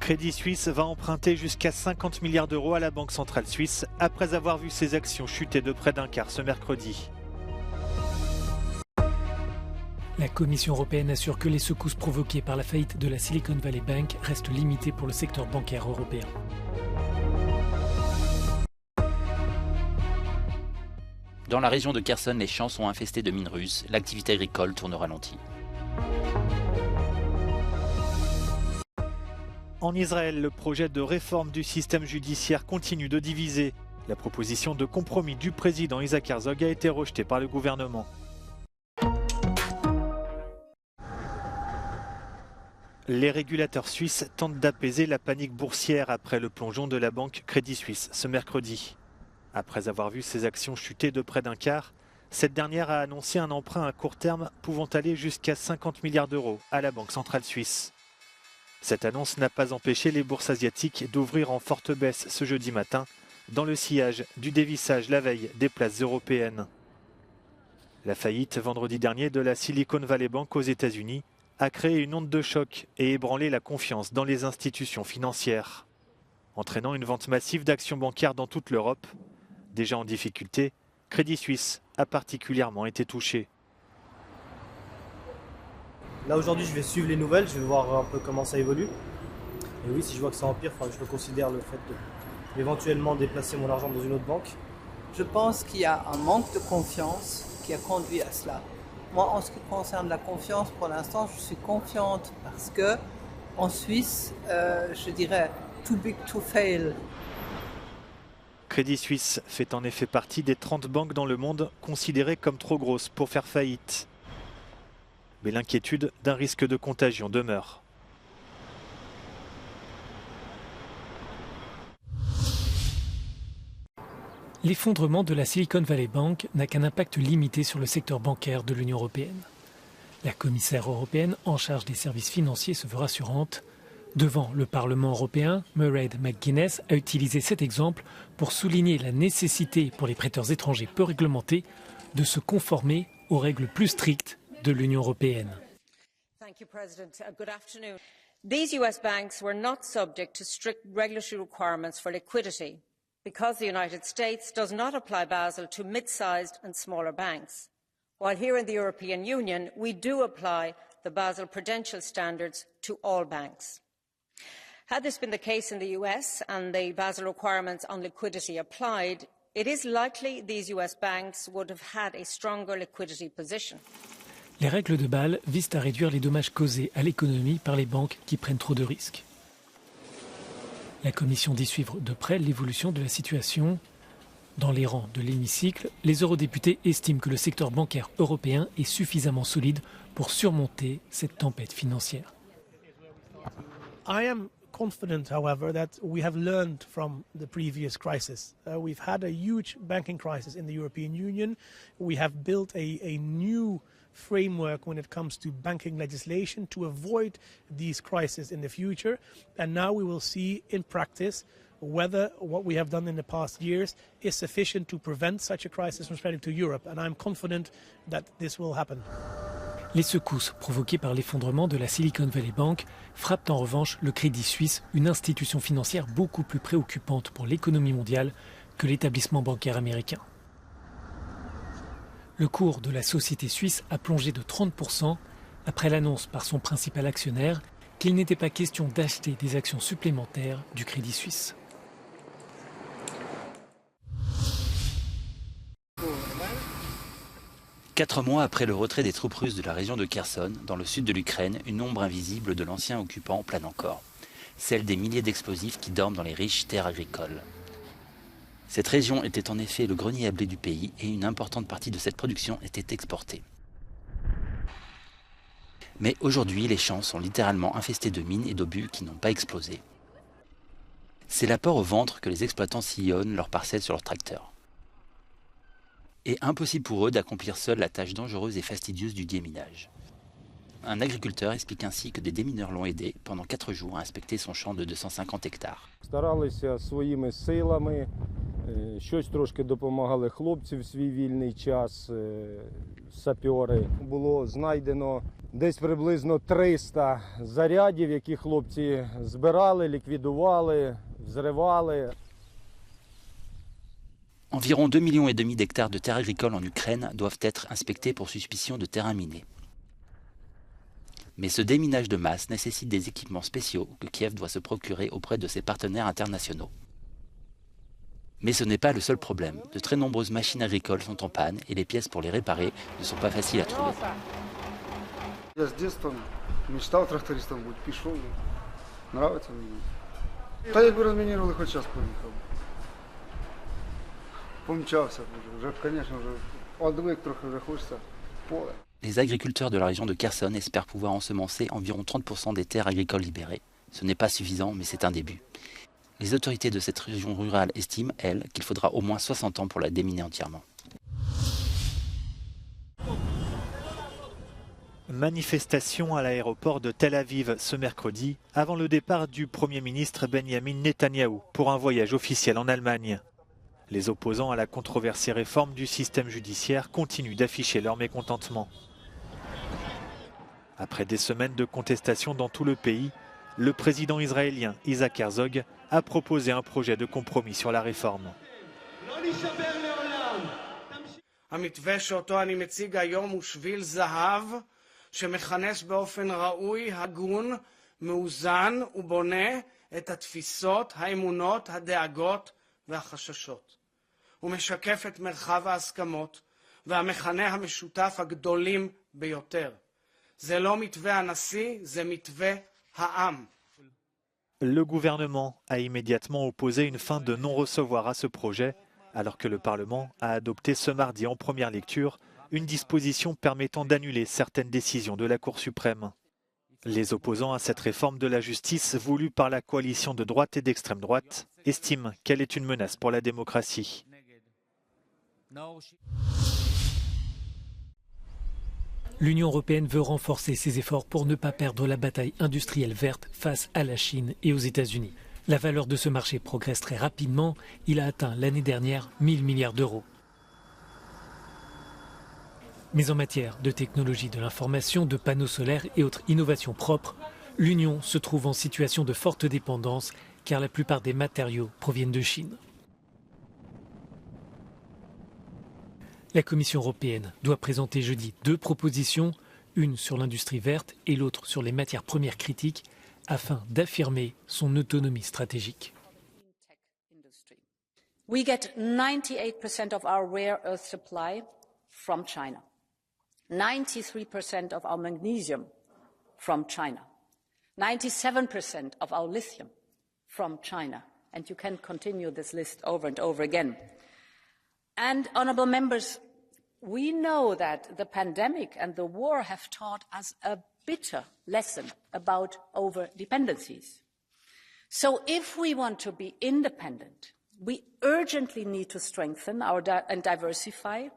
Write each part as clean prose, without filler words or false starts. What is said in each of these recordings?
Crédit Suisse va emprunter jusqu'à 50 milliards d'euros à la Banque centrale suisse après avoir vu ses actions chuter de près d'un quart ce mercredi. La Commission européenne assure que les secousses provoquées par la faillite de la Silicon Valley Bank restent limitées pour le secteur bancaire européen. Dans la région de Kherson, les champs sont infestés de mines russes. L'activité agricole tourne au ralenti. En Israël, le projet de réforme du système judiciaire continue de diviser. La proposition de compromis du président Isaac Herzog a été rejetée par le gouvernement. Les régulateurs suisses tentent d'apaiser la panique boursière après le plongeon de la banque Crédit Suisse ce mercredi. Après avoir vu ses actions chuter de près d'un quart, cette dernière a annoncé un emprunt à court terme pouvant aller jusqu'à 50 milliards d'euros à la Banque centrale suisse. Cette annonce n'a pas empêché les bourses asiatiques d'ouvrir en forte baisse ce jeudi matin, dans le sillage du dévissage la veille des places européennes. La faillite vendredi dernier de la Silicon Valley Bank aux États-Unis a créé une onde de choc et ébranlé la confiance dans les institutions financières, entraînant une vente massive d'actions bancaires dans toute l'Europe. Déjà en difficulté, Crédit Suisse a particulièrement été touché. Là aujourd'hui je vais suivre les nouvelles, je vais voir un peu comment ça évolue. Et oui, si je vois que ça empire, je considère le fait de éventuellement déplacer mon argent dans une autre banque. Je pense qu'il y a un manque de confiance qui a conduit à cela. Moi, en ce qui concerne la confiance, pour l'instant, je suis confiante parce que en Suisse, je dirais, too big to fail. Crédit Suisse fait en effet partie des 30 banques dans le monde considérées comme trop grosses pour faire faillite. Mais l'inquiétude d'un risque de contagion demeure. L'effondrement de la Silicon Valley Bank n'a qu'un impact limité sur le secteur bancaire de l'Union européenne. La commissaire européenne en charge des services financiers se veut rassurante. Devant le Parlement européen, Mairead McGuinness a utilisé cet exemple pour souligner la nécessité pour les prêteurs étrangers peu réglementés de se conformer aux règles plus strictes de l'Union européenne. Thank you, President. Good afternoon. These US banks were not subject to strict regulatory requirements for liquidity because the United States does not apply Basel to mid-sized and smaller banks. While here in the European Union, we do apply the Basel prudential standards to all banks. Had this been the case in the US and the Basel requirements on liquidity applied, it is likely these US banks would have had a stronger liquidity position. Les règles de Bâle visent à réduire les dommages causés à l'économie par les banques qui prennent trop de risques. La Commission dit suivre de près l'évolution de la situation. Dans les rangs de l'hémicycle, les eurodéputés estiment que le secteur bancaire européen est suffisamment solide pour surmonter cette tempête financière. I am confident, however, that we have learned from the previous crisis. We've had a huge banking crisis in the European Union. We have built a new framework when it comes to banking legislation to avoid these crises in the future. And now we will see in practice whether what we have done in the past years is sufficient to prevent such a crisis from spreading to Europe. And I'm confident that this will happen. Les secousses provoquées par l'effondrement de la Silicon Valley Bank frappent en revanche le Crédit Suisse, une institution financière beaucoup plus préoccupante pour l'économie mondiale que l'établissement bancaire américain. Le cours de la société suisse a plongé de 30% après l'annonce par son principal actionnaire qu'il n'était pas question d'acheter des actions supplémentaires du Crédit Suisse. Quatre mois après le retrait des troupes russes de la région de Kherson, dans le sud de l'Ukraine, une ombre invisible de l'ancien occupant plane encore. Celle des milliers d'explosifs qui dorment dans les riches terres agricoles. Cette région était en effet le grenier à blé du pays et une importante partie de cette production était exportée. Mais aujourd'hui, les champs sont littéralement infestés de mines et d'obus qui n'ont pas explosé. C'est l'apport au ventre que les exploitants sillonnent leurs parcelles sur leurs tracteurs. Et impossible pour eux d'accomplir seuls la tâche dangereuse et fastidieuse du déminage. Un agriculteur explique ainsi que des démineurs l'ont aidé pendant 4 jours à inspecter son champ de 250 hectares. Старалися своїми силами, щось трошки допомагали хлопці в свій вільний час, сапери. Було знайдено Десь приблизно 300 зарядів, які хлопці збирали, ліквідували, взривали. Environ 2,5 millions d'hectares de terres agricoles en Ukraine doivent être inspectés pour suspicion de terrain miné. Mais ce déminage de masse nécessite des équipements spéciaux que Kiev doit se procurer auprès de ses partenaires internationaux. Mais ce n'est pas le seul problème. De très nombreuses machines agricoles sont en panne et les pièces pour les réparer ne sont pas faciles à trouver. Я з дитинства мечтав трактористом бути, пішов, нравиться мені. Та якби розмінірували, хоч час поїхав. Помчався вже, звісно, вже одвик трохи, вже хочеться в поле. Les agriculteurs de la région de Kherson espèrent pouvoir ensemencer environ 30% des terres agricoles libérées. Ce n'est pas suffisant, mais c'est un début. Les autorités de cette région rurale estiment, elles, qu'il faudra au moins 60 ans pour la déminer entièrement. Manifestation à l'aéroport de Tel Aviv ce mercredi, avant le départ du Premier ministre Benjamin Netanyahou pour un voyage officiel en Allemagne. Les opposants à la controversée réforme du système judiciaire continuent d'afficher leur mécontentement. Après des semaines de contestation dans tout le pays, le président israélien Isaac Herzog a proposé un projet de compromis sur la réforme. המתווה שאותו אני מציג היום הוא שביל זהב שמכנס באופן ראוי, הגון, מאוזן ובונה את התפיסות, האמונות, הדאגות והחששות. הוא משקף את מרחב ההסכמות והמכנה המשותף הגדולים ביותר. זה לא מתווה הנשיא, זה מתווה העם. Le gouvernement a immédiatement opposé une fin de non-recevoir à ce projet, alors que le Parlement a adopté ce mardi en première lecture une disposition permettant d'annuler certaines décisions de la Cour suprême. Les opposants à cette réforme de la justice voulue par la coalition de droite et d'extrême droite estiment qu'elle est une menace pour la démocratie. L'Union européenne veut renforcer ses efforts pour ne pas perdre la bataille industrielle verte face à la Chine et aux États-Unis. La valeur de ce marché progresse très rapidement. Il a atteint l'année dernière 1 000 milliards d'euros. Mais en matière de technologie de l'information, de panneaux solaires et autres innovations propres, l'Union se trouve en situation de forte dépendance car la plupart des matériaux proviennent de Chine. La Commission européenne doit présenter jeudi 2 propositions, une sur l'industrie verte et l'autre sur les matières premières critiques, afin d'affirmer son autonomie stratégique. We get 98% of our rare earth supply from China, 93% of our magnesium from China, 97% of our lithium from China, and you can continue this list over and over again. And, honourable members, we know that the pandemic and the war have taught us a bitter lesson about over-dependencies. So if we want to be independent, we urgently need to strengthen and diversify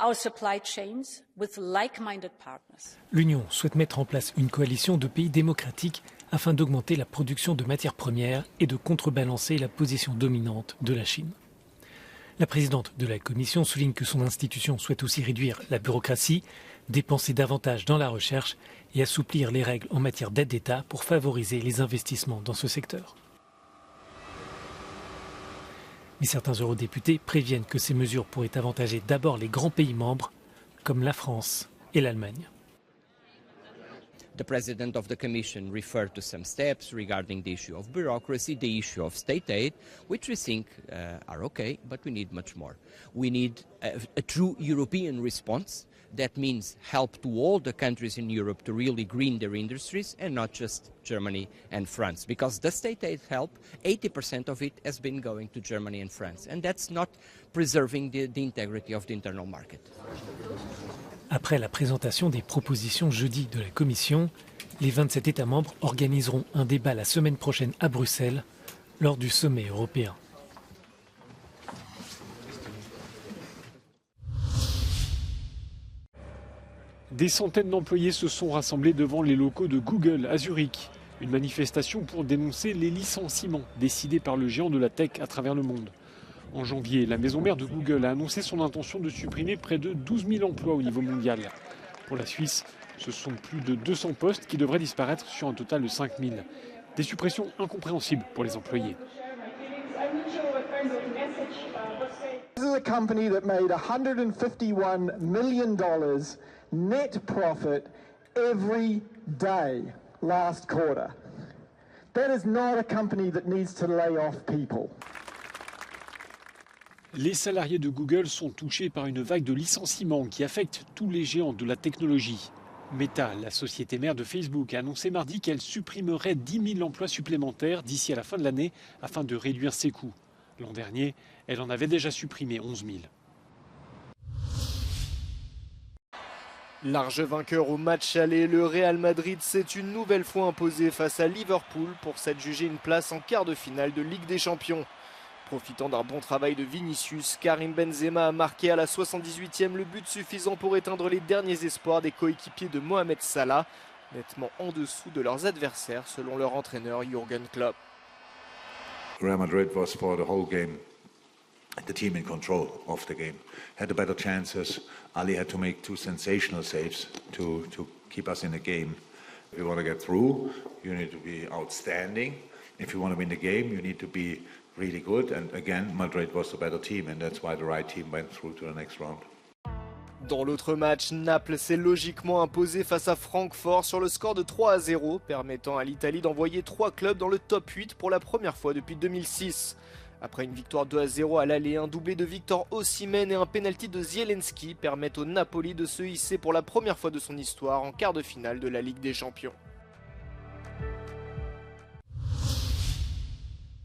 our supply chains with like-minded partners. L'Union souhaite mettre en place une coalition de pays démocratiques afin d'augmenter la production de matières premières et de contrebalancer la position dominante de la Chine. La présidente de la Commission souligne que son institution souhaite aussi réduire la bureaucratie, dépenser davantage dans la recherche et assouplir les règles en matière d'aide d'État pour favoriser les investissements dans ce secteur. Mais certains eurodéputés préviennent que ces mesures pourraient avantager d'abord les grands pays membres, comme la France et l'Allemagne. The President of the Commission referred to some steps regarding the issue of bureaucracy, the issue of state aid, which we think are okay, but we need much more. We need a true European response. That means help to all the countries in Europe to really green their industries and not just Germany and France. Because the state aid help, 80% of it has been going to Germany and France. And that's not preserving the integrity of the internal market. Après la présentation des propositions jeudi de la Commission, les 27 États membres organiseront un débat la semaine prochaine à Bruxelles lors du sommet européen. Des centaines d'employés se sont rassemblés devant les locaux de Google à Zurich. Une manifestation pour dénoncer les licenciements décidés par le géant de la tech à travers le monde. En janvier, la maison mère de Google a annoncé son intention de supprimer près de 12 000 emplois au niveau mondial. Pour la Suisse, Ce sont plus de 200 postes qui devraient disparaître sur un total de 5000. Des suppressions incompréhensibles pour les employés. This is a company that made $151 million net profit every day last quarter. That is not a company that needs to lay off people. Les salariés de Google sont touchés par une vague de licenciements qui affecte tous les géants de la technologie. Meta, la société mère de Facebook, a annoncé mardi qu'elle supprimerait 10 000 emplois supplémentaires d'ici à la fin de l'année afin de réduire ses coûts. L'an dernier, elle en avait déjà supprimé 11 000. Large vainqueur au match aller, le Real Madrid s'est une nouvelle fois imposé face à Liverpool pour s'adjuger une place en quart de finale de Ligue des Champions. Profitant d'un bon travail de Vinicius, Karim Benzema a marqué à la 78e le but suffisant pour éteindre les derniers espoirs des coéquipiers de Mohamed Salah, nettement en dessous de leurs adversaires selon leur entraîneur Jürgen Klopp. Real Madrid was for the whole game the team in control of the game. Had the better chances. Ali had to make 2 sensational saves to keep us in the game. If you want to get through, you need to be outstanding. If you want to win the game, you need to be really good. And again, Madrid was the better team, and that's why the right team went through to the next round. Dans l'autre match, Naples s'est logiquement imposé face à Francfort sur le score de 3-0, permettant à l'Italie d'envoyer 3 clubs dans le top 8 pour la première fois depuis 2006. Après une victoire 2-0 à l'aller, un doublé de Victor Osimhen et un pénalty de Zielinski permettent au Napoli de se hisser pour la première fois de son histoire en quart de finale de la Ligue des Champions.